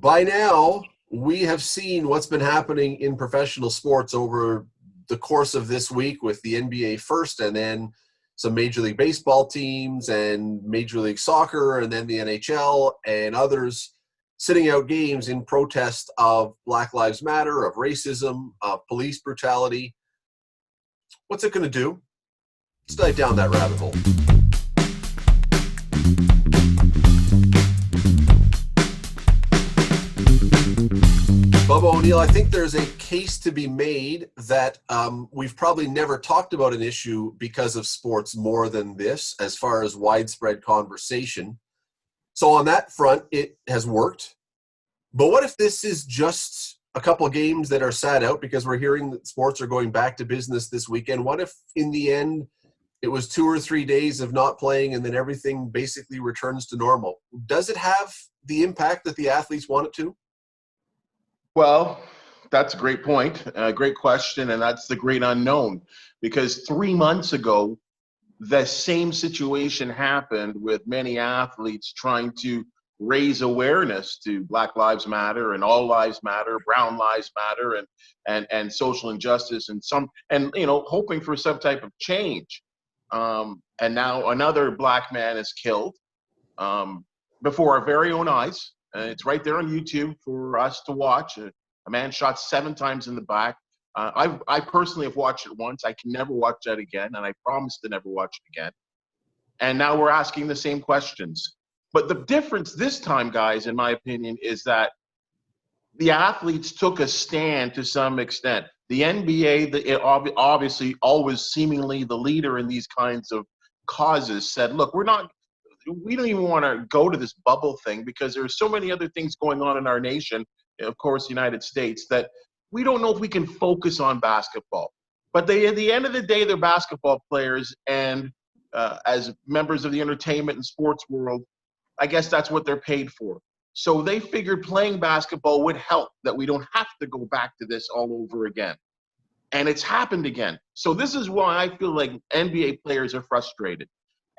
By now, we have seen what's been happening in professional sports over the course of this week with the NBA first, and then some Major League Baseball teams and Major League Soccer, and then the NHL and others sitting out games in protest of Black Lives Matter, of racism, of police brutality. What's it going to do? Let's dive down that rabbit hole. Bubba O'Neill, I think there's a case to be made that we've probably never talked about an issue because of sports more than this, as far as widespread conversation. So on that front, it has worked. But what if this is just a couple of games that are sat out because we're hearing that sports are going back to business this weekend? What if in the end it was 2 or 3 days of not playing and then everything basically returns to normal? Does it have the impact that the athletes want it to? Well, that's a great point, a great question, and that's the great unknown. Because 3 months ago, the same situation happened with many athletes trying to raise awareness to Black Lives Matter and All Lives Matter, Brown Lives Matter, and social injustice, and hoping for some type of change. And now another Black man is killed before our very own eyes. It's right there on YouTube for us to watch. A man shot 7 times in the back. I personally have watched it once. I can never watch that again, and I promise to never watch it again. And now we're asking the same questions. But the difference this time, guys, in my opinion, is that the athletes took a stand to some extent. The NBA, obviously always seemingly the leader in these kinds of causes, said, look, we don't even want to go to this bubble thing because there are so many other things going on in our nation, of course, the United States, that we don't know if we can focus on basketball. But at the end of the day, they're basketball players, and as members of the entertainment and sports world, I guess that's what they're paid for. So they figured playing basketball would help, that we don't have to go back to this all over again. And it's happened again. So this is why I feel like NBA players are frustrated.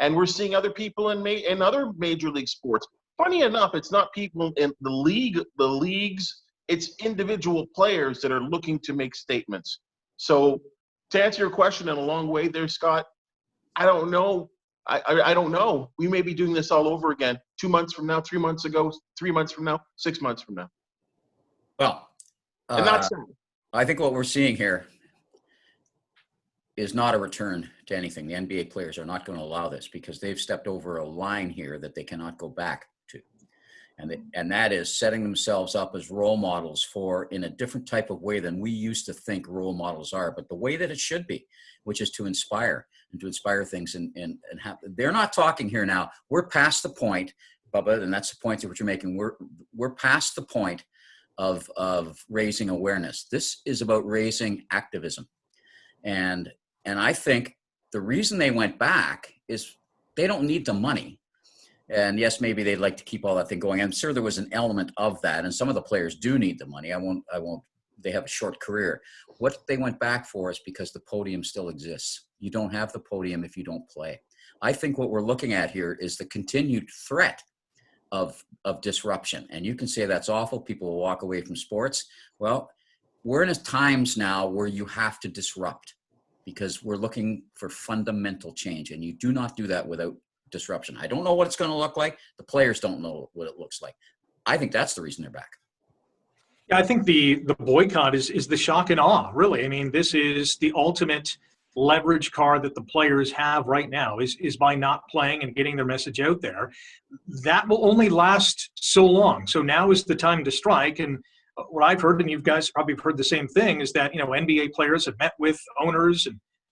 And we're seeing other people in other major league sports. Funny enough, it's not people in the leagues, it's individual players that are looking to make statements. So to answer your question in a long way there, Scott, I don't know. I don't know. We may be doing this all over again 2 months from now, 3 months ago, 3 months from now, 6 months from now. Well, and that's I think what we're seeing here is not a return to anything. The NBA players are not going to allow this because they've stepped over a line here that they cannot go back to. And that is setting themselves up as role models in a different type of way than we used to think role models are, but the way that it should be, which is to inspire things and have. They're not talking here now. We're past the point, Bubba, and that's the point that you're making. We're past the point of raising awareness. This is about raising activism. And I think the reason they went back is they don't need the money. And yes, maybe they'd like to keep all that thing going. I'm sure there was an element of that. And some of the players do need the money. I won't, they have a short career. What they went back for is because the podium still exists. You don't have the podium if you don't play. I think what we're looking at here is the continued threat of disruption. And you can say that's awful. People will walk away from sports. Well, we're in times now where you have to disrupt because we're looking for fundamental change. And you do not do that without disruption. I don't know what it's going to look like. The players don't know what it looks like. I think that's the reason they're back. Yeah, I think the boycott is the shock and awe, really. I mean, this is the ultimate leverage card that the players have right now is by not playing and getting their message out there. That will only last so long. So now is the time to strike. And what I've heard, and you guys probably have heard the same thing, is that, NBA players have met with owners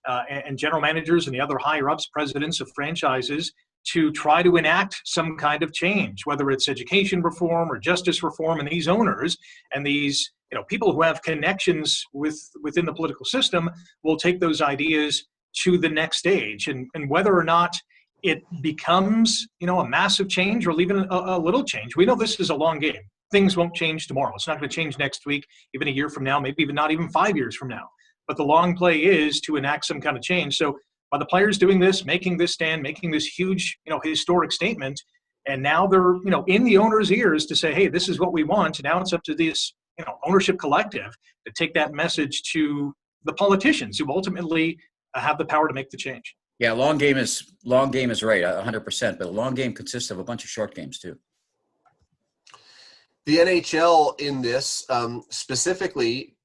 and general managers and the other higher ups, presidents of franchises, to try to enact some kind of change, whether it's education reform or justice reform. And these owners and these people who have connections within the political system will take those ideas to the next stage. And whether or not it becomes a massive change or even a little change, we know this is a long game. Things won't change tomorrow. It's not going to change next week, even a year from now, maybe even not even 5 years from now. But the long play is to enact some kind of change. So by the players doing this, making this stand, making this huge, historic statement, And now they're, in the owner's ears to say, hey, this is what we want. Now it's up to this, ownership collective to take that message to the politicians who ultimately have the power to make the change. Yeah, long game is right, 100%. But a long game consists of a bunch of short games too. The NHL in this specifically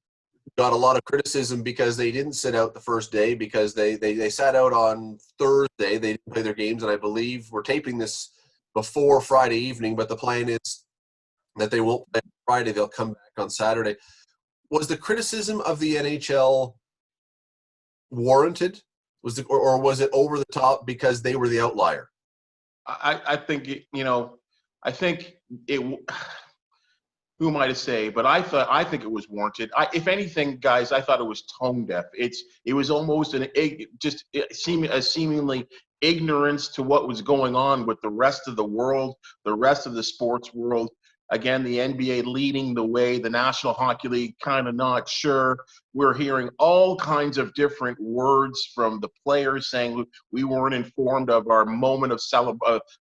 got a lot of criticism because they didn't sit out the first day, because they sat out on Thursday. They didn't play their games, and I believe we're taping this before Friday evening, but the plan is that they won't play Friday. They'll come back on Saturday. Was the criticism of the NHL warranted? Or was it over the top because they were the outlier? I think I think it. Who am I to say? But I think it was warranted. If anything, guys, I thought it was tone deaf. It was almost a seemingly ignorance to what was going on with the rest of the world, the rest of the sports world. Again, the NBA leading the way, the National Hockey League kind of not sure. We're hearing all kinds of different words from the players saying we weren't informed of our moment of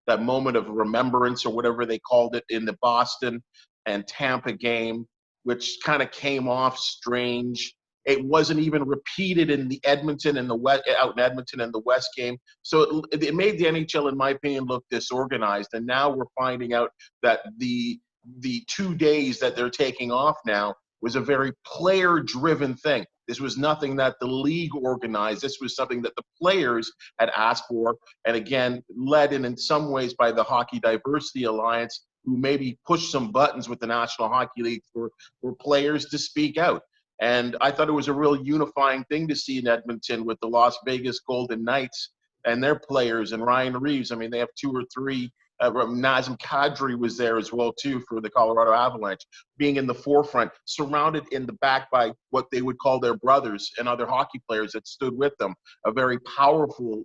that moment of remembrance, or whatever they called it, in the Boston and Tampa game, which kind of came off strange. It wasn't even repeated in the Edmonton and the West, out in Edmonton and the West game. So it made the NHL, in my opinion, look disorganized. And now we're finding out that the 2 days that they're taking off now was a very player-driven thing. This was nothing that the league organized. This was something that the players had asked for, and again, led in some ways by the Hockey Diversity Alliance, who maybe pushed some buttons with the National Hockey League for players to speak out. And I thought it was a real unifying thing to see in Edmonton with the Las Vegas Golden Knights and their players, and Ryan Reeves. I mean, they have 2 or 3. Nazem Kadri was there as well, too, for the Colorado Avalanche, being in the forefront, surrounded in the back by what they would call their brothers and other hockey players that stood with them. A very powerful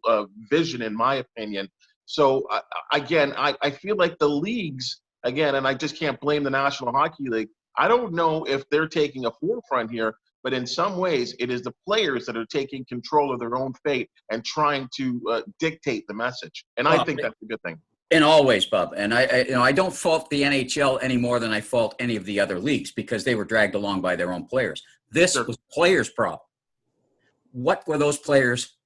vision, in my opinion. So, again, I feel like the leagues, again, and I just can't blame the National Hockey League. I don't know if they're taking a forefront here, but in some ways it is the players that are taking control of their own fate and trying to dictate the message. And I think that's a good thing. In all ways, Bob. And I don't fault the NHL any more than I fault any of the other leagues, because they were dragged along by their own players. This was players' problem. What were those players?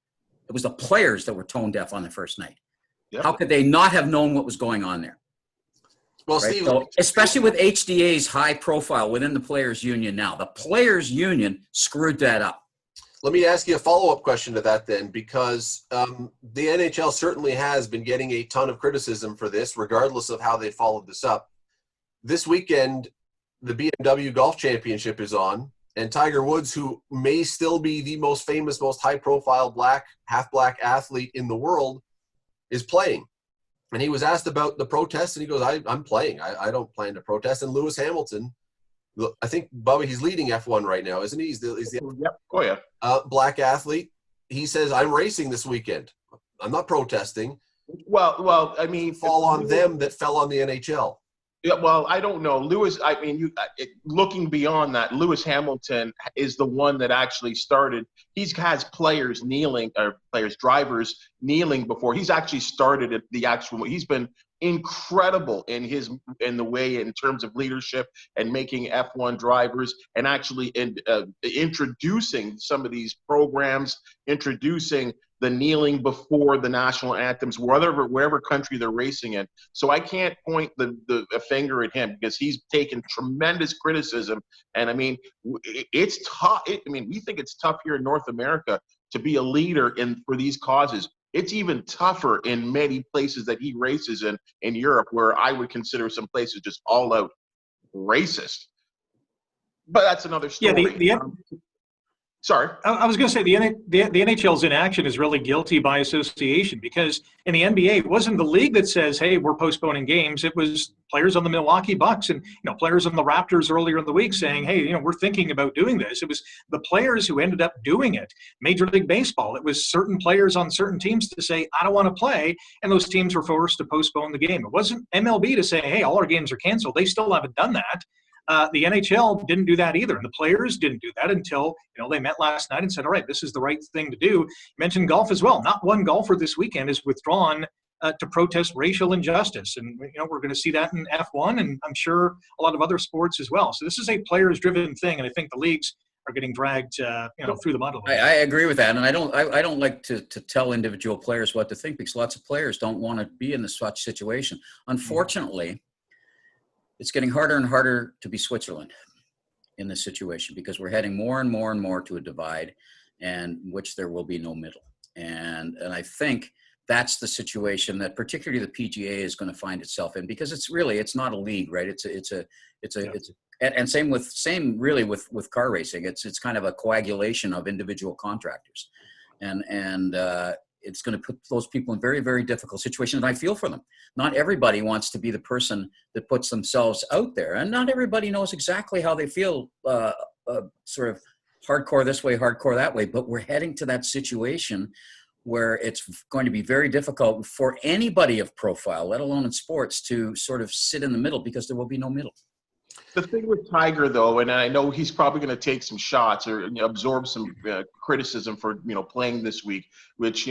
It was the players that were tone deaf on the first night. Yep. How could they not have known what was going on there? Well, right? Steve, So, especially with HDA's high profile within the players' union now, the players' union screwed that up. Let me ask you a follow-up question to that then, because the NHL certainly has been getting a ton of criticism for this, regardless of how they followed this up. This weekend, the BMW Golf Championship is on, and Tiger Woods, who may still be the most famous, most high-profile half-black athlete in the world, is playing. And he was asked about the protest, and he goes, I'm playing. I don't plan to protest. And Lewis Hamilton, I think, Bubba, he's leading F1 right now, isn't he? He's the Yep. Oh, yeah. Black athlete. He says, I'm racing this weekend. I'm not protesting. Well, I mean, fall on them that fell on the NHL. Yeah, well, I don't know. Lewis, I mean, looking beyond that, Lewis Hamilton is the one that actually started. He has players kneeling, or drivers kneeling before. He's actually started at the actual. He's been incredible in the way in terms of leadership and making F1 drivers, and actually introducing some of these programs, introducing the kneeling before the national anthems, wherever country they're racing in. So I can't point a finger at him, because he's taken tremendous criticism. And I mean, it's tough. We think it's tough here in North America to be a leader for these causes. It's even tougher in many places that he races in Europe, where I would consider some places just all out racist. But that's another story. Yeah, Sorry. I was going to say the NHL's inaction is really guilty by association, because in the NBA, it wasn't the league that says, hey, we're postponing games. It was players on the Milwaukee Bucks and players on the Raptors earlier in the week saying, hey, we're thinking about doing this. It was the players who ended up doing it. Major League Baseball, it was certain players on certain teams to say, I don't want to play, and those teams were forced to postpone the game. It wasn't MLB to say, hey, all our games are canceled. They still haven't done that. The NHL didn't do that either, and the players didn't do that until they met last night and said, all right, this is the right thing to do. You mentioned golf as well. Not one golfer this weekend has withdrawn to protest racial injustice. And, we're going to see that in F1, and I'm sure a lot of other sports as well. So this is a players-driven thing, and I think the leagues are getting dragged, through the mud a little bit. I agree with that, and I don't like to tell individual players what to think, because lots of players don't want to be in such situation. Unfortunately, it's getting harder and harder to be Switzerland in this situation, because we're heading more and more and more to a divide, and which there will be no middle. And I think that's the situation that particularly the PGA is going to find itself in, because it's not a league, right? And same really with car racing. It's kind of a coagulation of individual contractors, and it's going to put those people in very, very difficult situations. And I feel for them. Not everybody wants to be the person that puts themselves out there, and not everybody knows exactly how they feel, sort of hardcore this way, hardcore that way. But we're heading to that situation where it's going to be very difficult for anybody of profile, let alone in sports, to sort of sit in the middle, because there will be no middle. The thing with Tiger, though, and I know he's probably going to take some shots or absorb some criticism for playing this week, which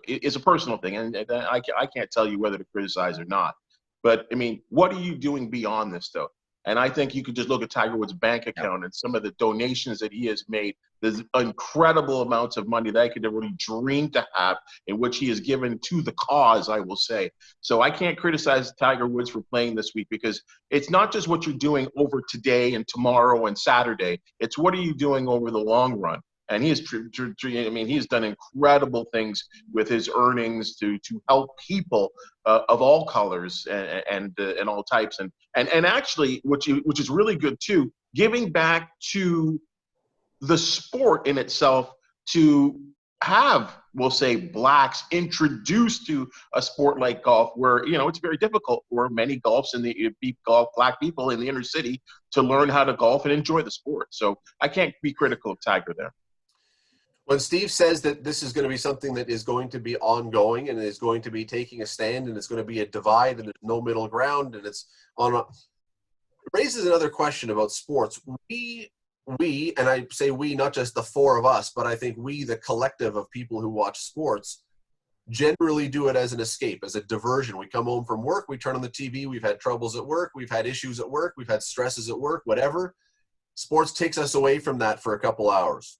is a personal thing, and I can't tell you whether to criticize or not. But I mean, what are you doing beyond this, though? And I think you could just look at Tiger Woods' bank account and some of the donations that he has made. There's incredible amounts of money that I could never really dream to have, in which he has given to the cause, I will say. So I can't criticize Tiger Woods for playing this week, because it's not just what you're doing over today and tomorrow and Saturday. It's what are you doing over the long run. And he he's done incredible things with his earnings to help people of all colors and all types, and actually, which is really good too, giving back to the sport in itself, to have, we'll say, blacks introduced to a sport like golf, where it's very difficult for many black people in the inner city to learn how to golf and enjoy the sport. So I can't be critical of Tiger there. When Steve says that this is going to be something that is going to be ongoing and is going to be taking a stand, and it's going to be a divide and there's no middle ground, and it raises another question about sports. We, and I say we, not just the four of us, but I think we, the collective of people who watch sports, generally do it as an escape, as a diversion. We come home from work, we turn on the TV, we've had troubles at work, we've had issues at work, we've had stresses at work, whatever. Sports takes us away from that for a couple hours.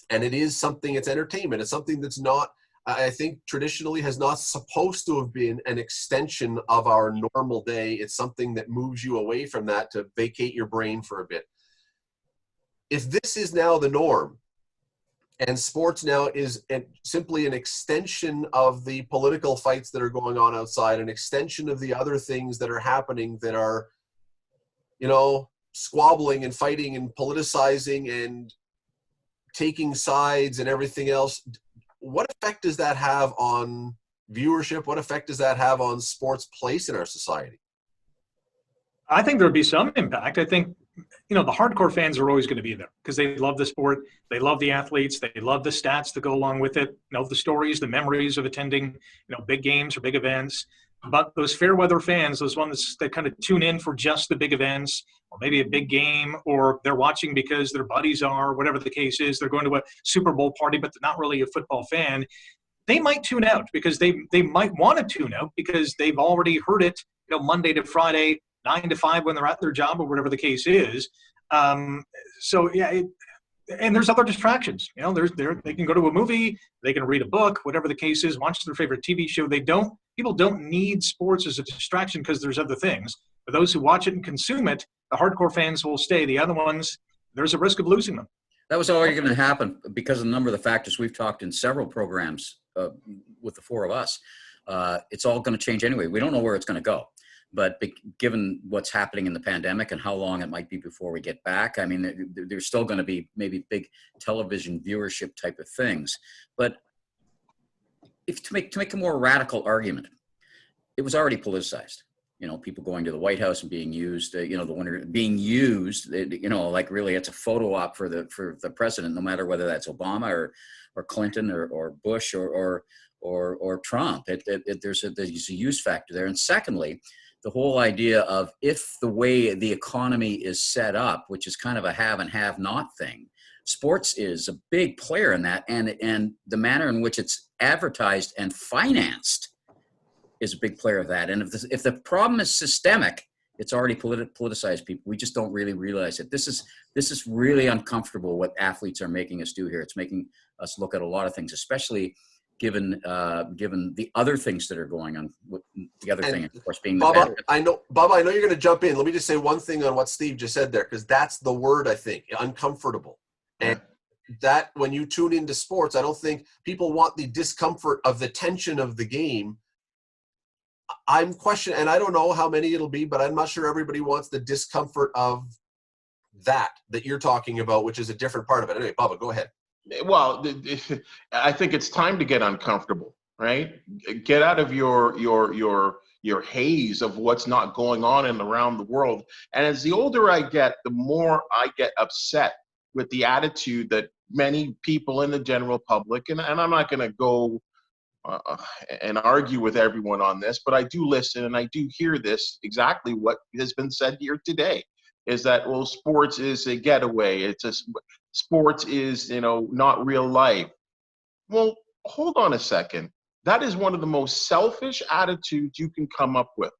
And it is something, it's entertainment. It's something that's not, I think traditionally has not supposed to have been an extension of our normal day. It's something that moves you away from that to vacate your brain for a bit. If this is now the norm, and sports now is simply an extension of the political fights that are going on outside, an extension of the other things that are happening that are, squabbling and fighting and politicizing and taking sides and everything else, what effect does that have on viewership? What effect does that have on sports' place in our society? I think there would be some impact. I think, the hardcore fans are always going to be there, because they love the sport, they love the athletes, they love the stats that go along with it, the stories, the memories of attending, big games or big events. But those fair weather fans, those ones that kind of tune in for just the big events, or maybe a big game, or they're watching because their buddies are, whatever the case is, they're going to a Super Bowl party, but they're not really a football fan, they might tune out, because they might want to tune out because they've already heard it, Monday to Friday, 9 to 5 when they're at their job, or whatever the case is. And there's other distractions. They can go to a movie, they can read a book, whatever the case is, watch their favorite TV show. People don't need sports as a distraction, because there's other things. For those who watch it and consume it, the hardcore fans will stay. The other ones, there's a risk of losing them. That was already going to happen because of a number of the factors we've talked in several programs with the four of us. It's all going to change anyway. We don't know where it's going to go. But given what's happening in the pandemic and how long it might be before we get back, I mean, there's still going to be maybe big television viewership type of things. But to make a more radical argument, it was already politicized. People going to the White House and being used, the winner being used, like really it's a photo op for the president, no matter whether that's Obama or Clinton or Bush or Trump. There's a use factor there. And secondly, the whole idea of, if the way the economy is set up, which is kind of a have and have not thing, sports is a big player in that, and the manner in which it's advertised and financed is a big player of that. And if the problem is systemic, it's already politicized people. We just don't really realize it. This is really uncomfortable what athletes are making us do here. It's making us look at a lot of things, especially given the other things that are going on. The other thing, of course, being Bubba, I know you're going to jump in. Let me just say one thing on what Steve just said there, because that's the word, I think, uncomfortable. And that when you tune into sports, I don't think people want the discomfort of the tension of the game. I'm questioning, and I don't know how many it'll be, but I'm not sure everybody wants the discomfort of that you're talking about, which is a different part of it. Anyway, Bubba, go ahead. Well, I think it's time to get uncomfortable, right? Get out of your haze of what's not going on in around the world. And as the older I get, the more I get upset with the attitude that many people in the general public, and I'm not going to go and argue with everyone on this, but I do listen and I do hear this exactly what has been said here today. Is that, well, sports is a getaway. Sports is, not real life. Well, hold on a second. That is one of the most selfish attitudes you can come up with.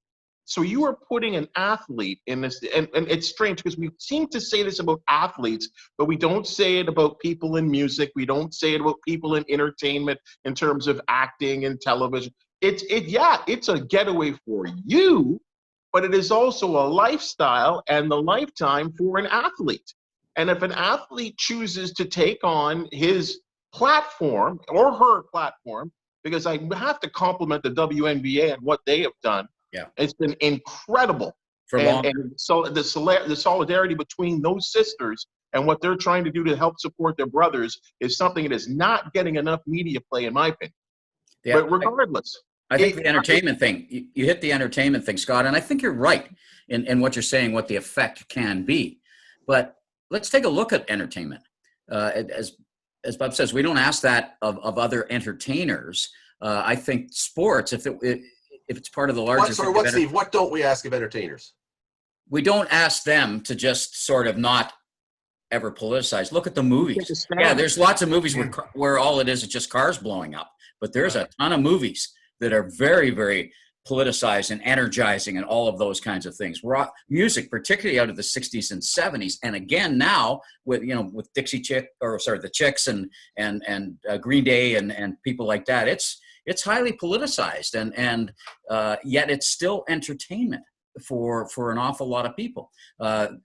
So you are putting an athlete in this, and it's strange because we seem to say this about athletes, but we don't say it about people in music. We don't say it about people in entertainment in terms of acting and television. It's a getaway for you, but it is also a lifestyle and the lifetime for an athlete. And if an athlete chooses to take on his platform or her platform, because I have to compliment the WNBA and what they have done. Yeah, it's been incredible. And so the solidarity between those sisters and what they're trying to do to help support their brothers is something that is not getting enough media play, in my opinion. Yeah, but regardless. I think the entertainment thing, you hit the entertainment thing, Scott, and I think you're right in what you're saying, what the effect can be. But let's take a look at entertainment. As Bob says, we don't ask that of other entertainers. I think sports, if it's part of the larger... Steve, what don't we ask of entertainers? We don't ask them to just sort of not ever politicize. Look at the movies. Yeah, there's lots of movies where all it is just cars blowing up. But there's a ton of movies that are very, very politicized and energizing and all of those kinds of things. Rock music, particularly out of the 60s and 70s, and again now with the Chicks and Green Day and people like that. It's highly politicized and yet it's still entertainment for an awful lot of people.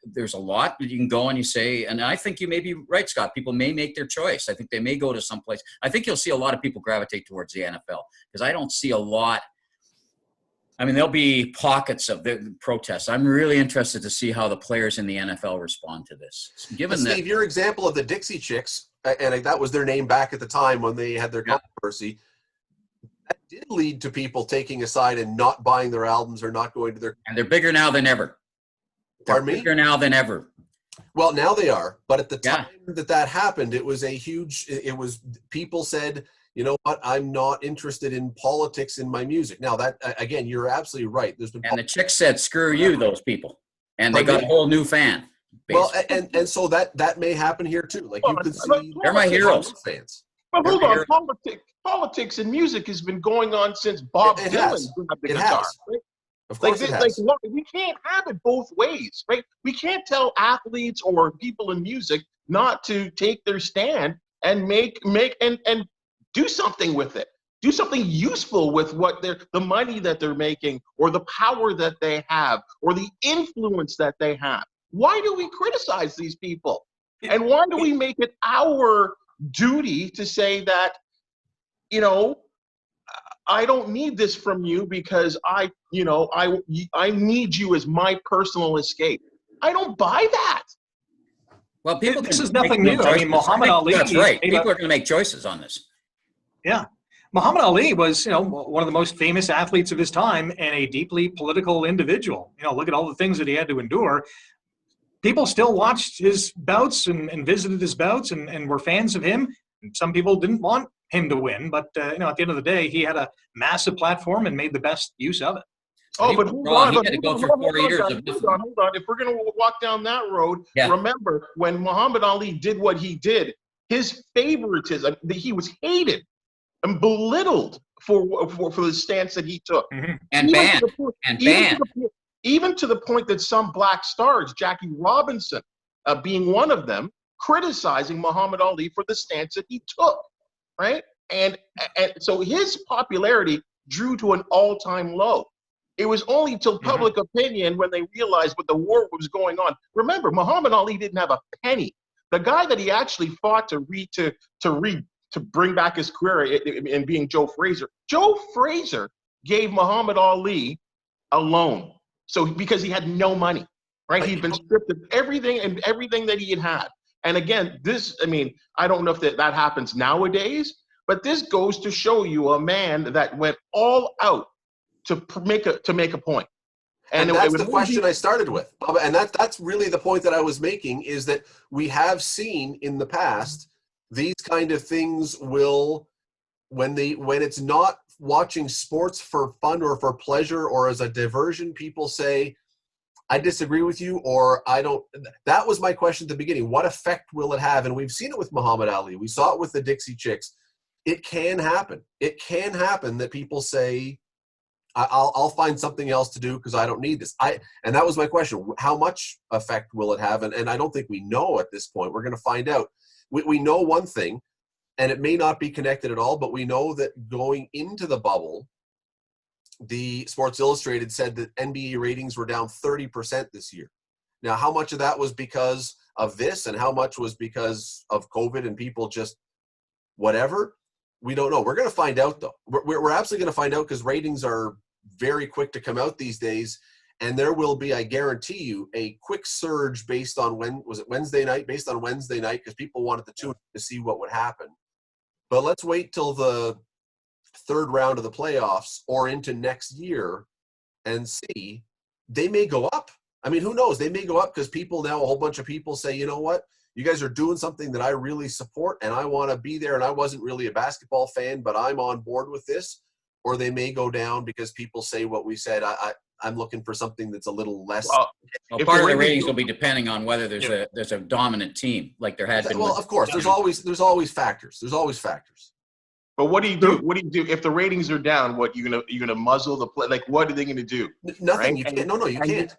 There's a lot that you can go and you say, and I think you may be right, Scott. People may make their choice. I think they may go to some place. I think you'll see a lot of people gravitate towards the NFL because I don't see a lot. I mean, there'll be pockets of the protests. I'm really interested to see how the players in the NFL respond to this. Steve, your example of the Dixie Chicks, and that was their name back at the time when they had their controversy, that did lead to people taking a side and not buying their albums or not going to their... And they're bigger now than ever. They're bigger now than ever. Well, now they are. But at the time that happened, it was people said, you know what, I'm not interested in politics in my music. Now that, again, you're absolutely right. And the Chicks said, screw you, those people. And they got a whole new fan. Basically. Well, and so that may happen here too. Like you could see... They're my heroes. Fans. But hold on, politics and music has been going on since Bob Dylan grabbed the guitar. Right? Of course it has. We can't have it both ways, right? We can't tell athletes or people in music not to take their stand and make and do something with it. Do something useful with what the money that they're making or the power that they have or the influence that they have. Why do we criticize these people? And why do we make it our duty to say that, I don't need this from you because I need you as my personal escape. I don't buy that. Well, this is nothing new. I mean, Muhammad Ali. That's right. People are going to make choices on this. Yeah. Muhammad Ali was, one of the most famous athletes of his time and a deeply political individual. Look at all the things that he had to endure. People still watched his bouts and visited his bouts and were fans of him. Some people didn't want him to win, but at the end of the day, he had a massive platform and made the best use of it. Oh, but hold on. He had to go through 4 years of this. Hold on. If we're going to walk down that road, remember when Muhammad Ali did what he did, his favoritism, he was hated and belittled for the stance that he took. Mm-hmm. And Even banned. to the point- And even banned. to the point- even to the point that some black stars, Jackie Robinson being one of them, criticizing Muhammad Ali for the stance that he took, right? And so his popularity drew to an all-time low. It was only till public opinion when they realized what the war was going on. Remember, Muhammad Ali didn't have a penny. The guy that he actually fought to bring back his career in being Joe Frazier. Joe Frazier gave Muhammad Ali a loan, so because he had no money, right? He'd been stripped of everything that he had. And again, I don't know if that happens nowadays, but this goes to show you a man that went all out to make a point. And that's the question I started with. And that's really the point that I was making, is that we have seen in the past these kind of things will, when it's not watching sports for fun or for pleasure or as a diversion, people say, I disagree with you, or I don't. That was my question at the beginning. What effect will it have? And we've seen it with Muhammad Ali. We saw it with the Dixie Chicks. It can happen. It can happen that people say, I'll find something else to do because I don't need this. And that was my question. How much effect will it have? And I don't think we know at this point. We're going to find out. We know one thing, and it may not be connected at all, but we know that going into the bubble, the Sports Illustrated said that NBA ratings were down 30% this year. Now, how much of that was because of this and how much was because of COVID and people just whatever? We don't know. We're going to find out, though. We're absolutely going to find out, because ratings are very quick to come out these days. And there will be, I guarantee you, a quick surge based on Wednesday night? Based on Wednesday night, because people wanted to tune in to see what would happen. But let's wait till the third round of the playoffs or into next year and see. They may go up. I mean, who knows? They may go up because people now, a whole bunch of people say, you know what? You guys are doing something that I really support and I want to be there, and I wasn't really a basketball fan, but I'm on board with this. Or they may go down because people say what we said. I'm looking for something that's a little less. Well, part of the ratings will be depending on whether there's a dominant team, like there had been. Well, of course, there's always factors. There's always factors. But what do you do? What do you do if the ratings are down? What you gonna muzzle the play? Like, what are they gonna do? Nothing. Right? You can't. No, you can't.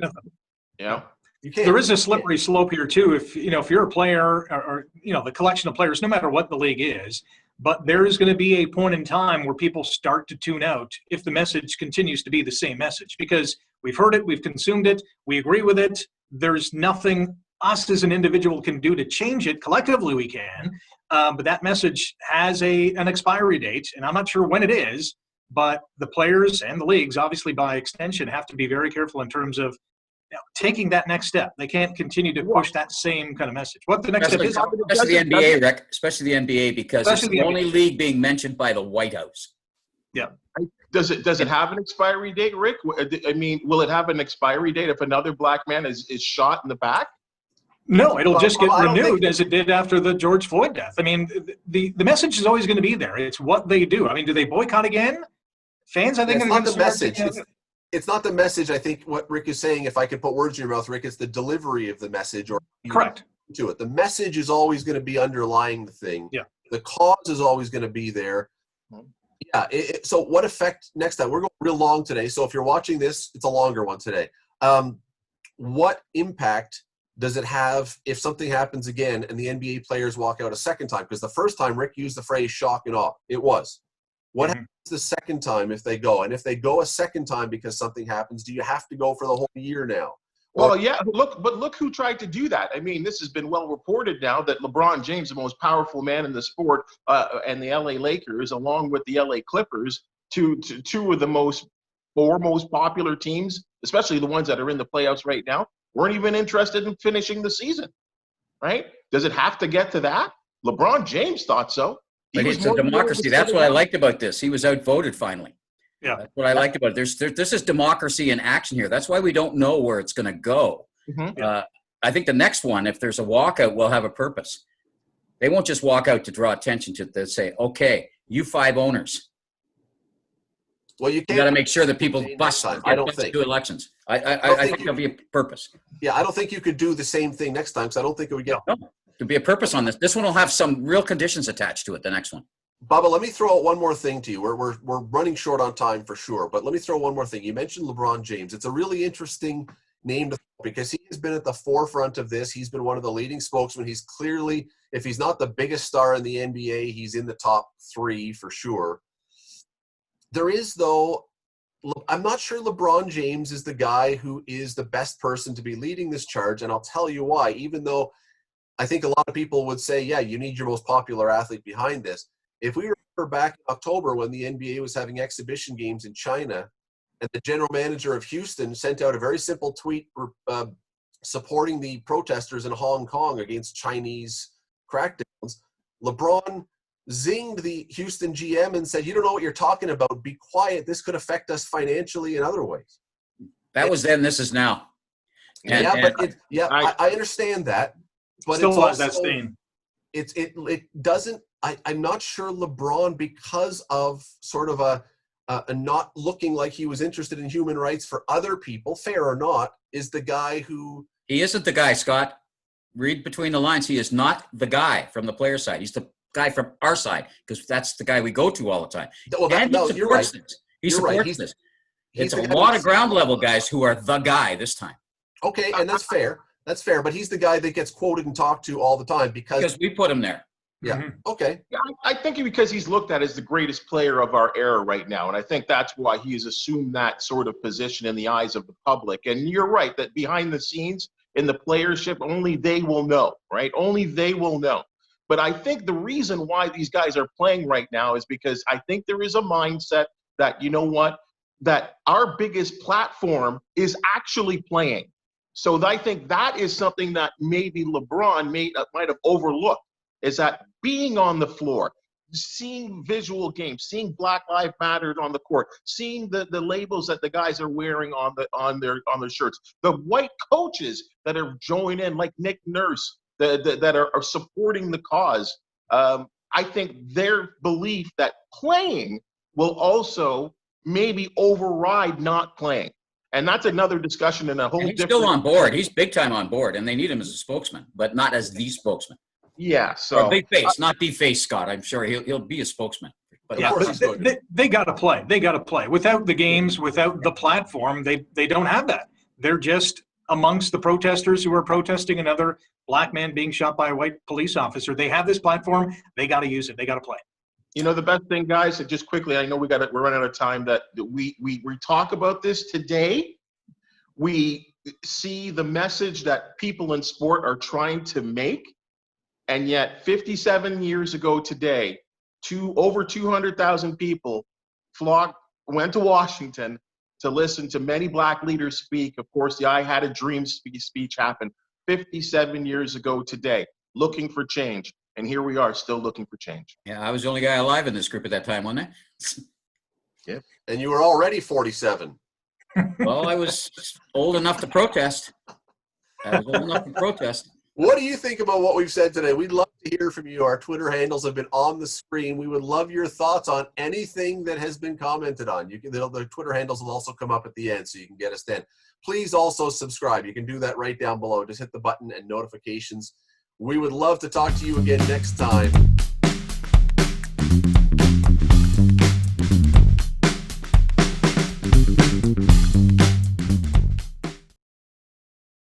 Yeah. You can't. There is a slippery slope here too. If you're a player, or the collection of players, no matter what the league is, but there is going to be a point in time where people start to tune out if the message continues to be the same message, because we've heard it, we've consumed it, we agree with it. There's nothing us as an individual can do to change it. Collectively, we can, but that message has an expiry date, and I'm not sure when it is. But the players and the leagues, obviously by extension, have to be very careful in terms of taking that next step. They can't continue to push that same kind of message. What the next step is? Especially the NBA, Rick. Especially the NBA, because it's the only league being mentioned by the White House. Yeah. Does it have an expiry date, Rick? I mean, will it have an expiry date if another black man is shot in the back? No, it'll just get renewed as it did after the George Floyd death. I mean, the message is always going to be there. It's what they do. I mean, do they boycott again? Fans, I think, it's not the message. It's not the message. I think what Rick is saying, if I could put words in your mouth, Rick, it's the delivery of the message, or correct to it. The message is always going to be underlying the thing. Yeah. The cause is always going to be there. Yeah. So what effect next time? We're going real long today. So if you're watching this, it's a longer one today. What impact does it have if something happens again and the NBA players walk out a second time? Because the first time Rick used the phrase shock and awe. It was. What happens the second time if they go? And if they go a second time because something happens, do you have to go for the whole year now? Well, yeah, look who tried to do that. I mean, this has been well reported now that LeBron James, the most powerful man in the sport, and the LA Lakers, along with the LA Clippers, two of the four most popular teams, especially the ones that are in the playoffs right now, weren't even interested in finishing the season, right? Does it have to get to that? LeBron James thought so. But it's a democracy. That's what I liked about this. He was outvoted finally. Yeah. That's what I liked about it. This is democracy in action here. That's why we don't know where it's going to go. Mm-hmm. I think the next one, if there's a walkout, will have a purpose. They won't just walk out to draw attention to it. They'll say, okay, you 5 owners. Well, you got to make sure that people bust do elections. I think there'll be a purpose. Yeah, I don't think you could do the same thing next time, because I don't think it would get. No, there'll be a purpose on this. This one will have some real conditions attached to it, the next one. Bubba, let me throw out one more thing to you. We're running short on time for sure, but let me throw one more thing. You mentioned LeBron James. It's a really interesting name to because he has been at the forefront of this. He's been one of the leading spokesmen. He's clearly, if he's not the biggest star in the NBA, he's in the top 3 for sure. There is, though, I'm not sure LeBron James is the guy who is the best person to be leading this charge, and I'll tell you why. Even though I think a lot of people would say, yeah, you need your most popular athlete behind this. If we remember back in October when the NBA was having exhibition games in China, and the general manager of Houston sent out a very simple tweet supporting the protesters in Hong Kong against Chinese crackdowns, LeBron zinged the Houston GM and said, you don't know what you're talking about. Be quiet. This could affect us financially in other ways. That was then, this is now. I understand that. But still it's has also, that stain. It doesn't, I'm not sure LeBron, because of sort of a not looking like he was interested in human rights for other people, fair or not, is the guy who... He isn't the guy, Scott. Read between the lines. He is not the guy from the player side. He's the guy from our side, because that's the guy we go to all the time. Well, and he supports this. He supports this. It's a lot of ground level guys who are the guy this time. Okay, and that's fair. That's fair, but he's the guy that gets quoted and talked to all the time because we put him there. Yeah. Mm-hmm. Okay. Yeah, I think because he's looked at as the greatest player of our era right now, and I think that's why he's assumed that sort of position in the eyes of the public. And you're right that behind the scenes in the playership, only they will know, right? Only they will know. But I think the reason why these guys are playing right now is because I think there is a mindset that, you know what, that our biggest platform is actually playing. So I think that is something that maybe LeBron might have overlooked, is that being on the floor, seeing visual games, seeing Black Lives Matter on the court, seeing the labels that the guys are wearing on their shirts, the white coaches that are joining in, like Nick Nurse, that are supporting the cause. I think their belief that playing will also maybe override not playing. And that's another discussion in a whole he's different... still on board. He's big time on board, and they need him as a spokesman, but not as the spokesman. Yeah, so... Or big face, not the face, Scott. I'm sure he'll be a spokesman. But Yeah, but they got to play. They got to play. Without the games, without the platform, they don't have that. They're just amongst the protesters who are protesting another black man being shot by a white police officer. They have this platform. They got to use it. They got to play. You know, the best thing, guys, just quickly, I know we're running out of time, that we talk about this today. We see the message that people in sport are trying to make. And yet 57 years ago today, over 200,000 people went to Washington to listen to many black leaders speak. Of course, the I Had a Dream speech happened 57 years ago today, looking for change. And here we are, still looking for change. Yeah, I was the only guy alive in this group at that time, wasn't I? Yep. And you were already 47. Well, I was old enough to protest. What do you think about what we've said today? We'd love to hear from you. Our Twitter handles have been on the screen. We would love your thoughts on anything that has been commented on. The Twitter handles will also come up at the end, so you can get us then. Please also subscribe. You can do that right down below. Just hit the button and notifications. We would love to talk to you again next time.